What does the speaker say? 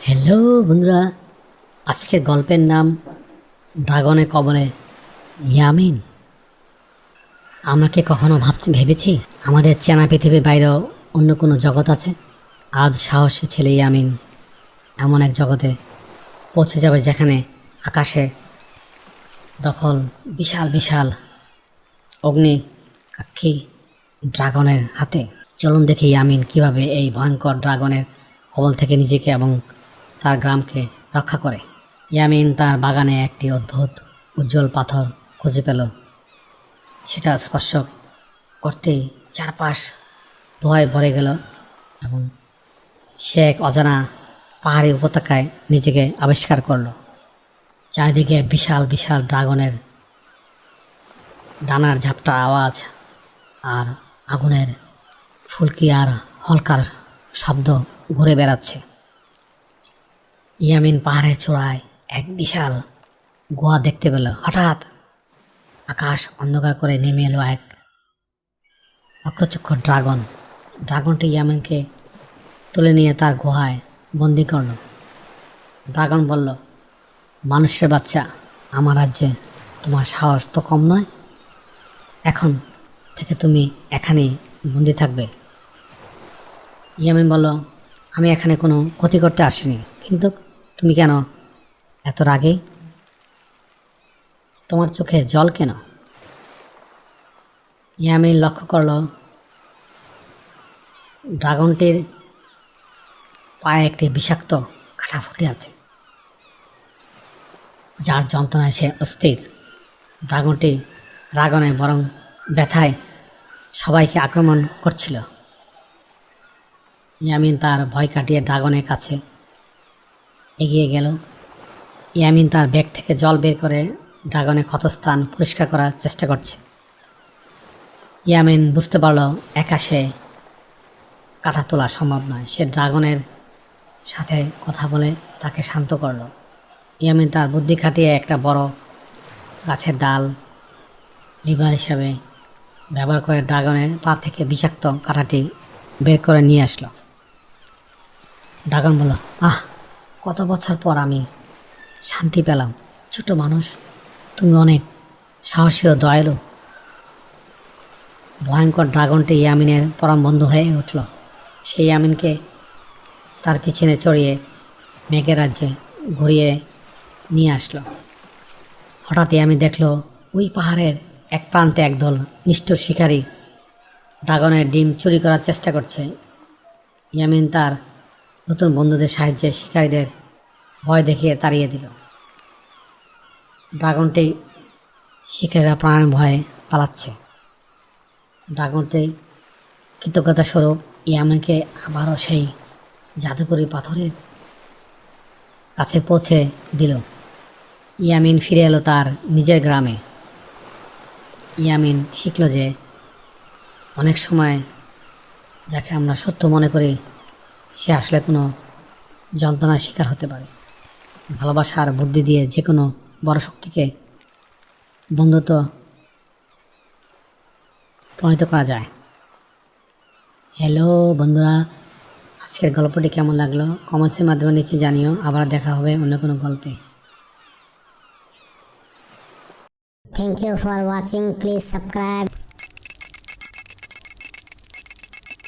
Hello বন্ধুরা, আজকের গল্পের নাম ড্রাগনের কবলে ইয়ামিন। আমরা কি কখনো ভেবেছি আমাদের চেনা পৃথিবীর বাইরেও অন্য কোনো জগৎ আছে? আজ সাহসী ছেলে ইয়ামিন এমন এক জগতে পৌঁছে যাবে যেখানে আকাশে দখল বিশাল বিশাল অগ্নিকাক্ষী ড্রাগনের হাতে। চলুন দেখি ইয়ামিন কিভাবে এই ভয়ঙ্কর ড্রাগনের কবল থেকে নিজেকে এবং তার গ্রামকে রক্ষা করে। ইয়ামিন তার বাগানে একটি অদ্ভুত উজ্জ্বল পাথর খুঁজে পেল। সেটা স্পর্শ করতেই চারপাশ ধোঁয়ায় ভরে গেল এবং সে এক অজানা পাহাড়ি উপত্যকায় নিজেকে আবিষ্কার করল। চারিদিকে বিশাল বিশাল ড্রাগনের ডানার ঝাপটা আওয়াজ আর আগুনের ফুলকি আর হলকার শব্দ ঘুরে বেড়াচ্ছে। ইয়ামিন পাহাড়ের চূড়ায় এক বিশাল গুহা দেখতে পেল। হঠাৎ আকাশ অন্ধকার করে নেমে এলো এক অক্ষচক্ষ ড্রাগন। ড্রাগনটি ইয়ামিনকে তুলে নিয়ে তার গুহায় বন্দি করল। ড্রাগন বলল, মানুষের বাচ্চা, আমার রাজ্যে তোমার সাহস তো কম নয়। এখন থেকে তুমি এখানেই বন্দি থাকবে। ইয়ামিন বলল, আমি এখানে কোনো ক্ষতি করতে আসিনি, কিন্তু তুমি কেন এত রাগে? তোমার চোখে জল কেন? ইয়ামিন লক্ষ্য করল ড্রাগনটির পায়ে একটি বিষাক্ত কাঁটা ফুটে আছে, যার যন্ত্রণায় সে অস্থির। ড্রাগনটি রাগ নয়, বরং ব্যথায় সবাইকে আক্রমণ করছিল। ইয়ামিন তার ভয় কাটিয়ে ড্রাগনের কাছে এগিয়ে গেল। ইয়ামিন তার ব্যাগ থেকে জল বের করে ড্রাগনের ক্ষতস্থান পরিষ্কার করার চেষ্টা করছে। ইয়ামিন বুঝতে পারল একা সে কাটা তোলা সম্ভব নয়। সে ড্রাগনের সাথে কথা বলে তাকে শান্ত করল। ইয়ামিন তার বুদ্ধি খাটিয়ে একটা বড় গাছের ডাল লিভার হিসাবে ব্যবহার করে ড্রাগনের পা থেকে বিষাক্ত কাঁটাটি বের করে নিয়ে আসলো। ড্রাগন বলল, আহ, কত বছর পর আমি শান্তি পেলাম। ছোট মানুষ, তুমি অনেক সাহসী ও দয়ালু। ভয়ঙ্কর ড্রাগনটি ইয়ামিনের পরম বন্ধু হয়ে উঠল। সেই ইয়ামিনকে তার পিছনে চড়িয়ে মেঘের রাজ্যে ঘুরিয়ে নিয়ে আসলো। হঠাৎ ইয়ামিন দেখল ওই পাহাড়ের এক প্রান্তে একদল নিষ্ঠুর শিকারী ড্রাগনের ডিম চুরি করার চেষ্টা করছে। ইয়ামিন তার নতুন বন্ধুদের সাহায্যে শিকারীদের ভয় দেখিয়ে তাড়িয়ে দিল। ড্রাগনটি শিকারীরা প্রাণ ভয়ে পালাচ্ছে। ড্রাগনটি কৃতজ্ঞতা স্বরূপ ইয়ামিনকে আবারও সেই জাদুকরি পাথরের কাছে পৌঁছে দিল। ইয়ামিন ফিরে এলো তার নিজের গ্রামে। ইয়ামিন শিখল যে অনেক সময় যাকে আমরা সত্য মনে করি সে আসলে কোনো যন্ত্রণার শিকার হতে পারে। ভালোবাসার বুদ্ধি দিয়ে যে কোনো বড় শক্তিকে বন্ধুত্ব প্রণীত করা যায়। হ্যালো বন্ধুরা, আজকের গল্পটি কেমন লাগলো কমেন্টসের মাধ্যমে নিচে জানিও। আবার দেখা হবে অন্য কোনো গল্পে। Thank you for watching. Please subscribe.